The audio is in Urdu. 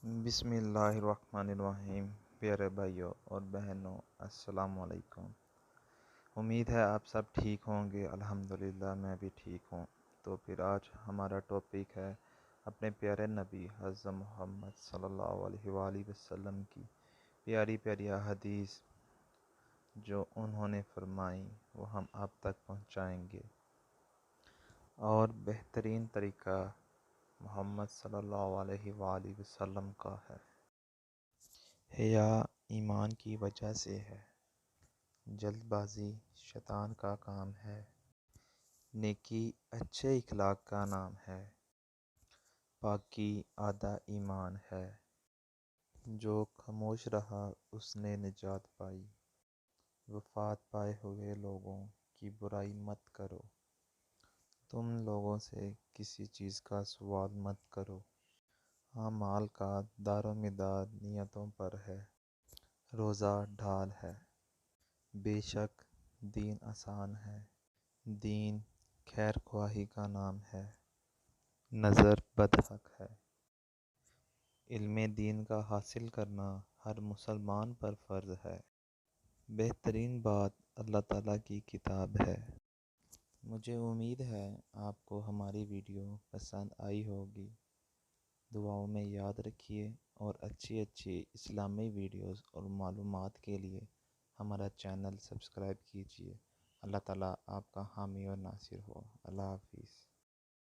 بسم اللہ الرحمن الرحیم۔ پیارے بھائیوں اور بہنوں، السلام علیکم۔ امید ہے آپ سب ٹھیک ہوں گے۔ الحمدللہ میں بھی ٹھیک ہوں۔ تو پھر آج ہمارا ٹاپک ہے اپنے پیارے نبی حضرت محمد صلی اللہ علیہ وآلہ وسلم کی پیاری پیاری احادیث جو انہوں نے فرمائی وہ ہم آپ تک پہنچائیں گے۔ اور بہترین طریقہ محمد صلی اللہ علیہ وآلہ وسلم کا ہے۔ حیا ایمان کی وجہ سے ہے، جلد بازی شیطان کا کام ہے، نیکی اچھے اخلاق کا نام ہے، پاکی آدھا ایمان ہے، جو خاموش رہا اس نے نجات پائی، وفات پائے ہوئے لوگوں کی برائی مت کرو، تم لوگوں سے کسی چیز کا سوال مت کرو، اعمال کا دار و مدار نیتوں پر ہے، روزہ ڈھال ہے، بے شک دین آسان ہے، دین خیر خواہی کا نام ہے، نظر بدحق ہے۔ علم دین کا حاصل کرنا ہر مسلمان پر فرض ہے۔ بہترین بات اللہ تعالیٰ کی کتاب ہے۔ مجھے امید ہے آپ کو ہماری ویڈیو پسند آئی ہوگی۔ دعاؤں میں یاد رکھیے اور اچھی اسلامی ویڈیوز اور معلومات کے لیے ہمارا چینل سبسکرائب کیجیے۔ اللہ تعالیٰ آپ کا حامی اور ناصر ہو۔ اللہ حافظ۔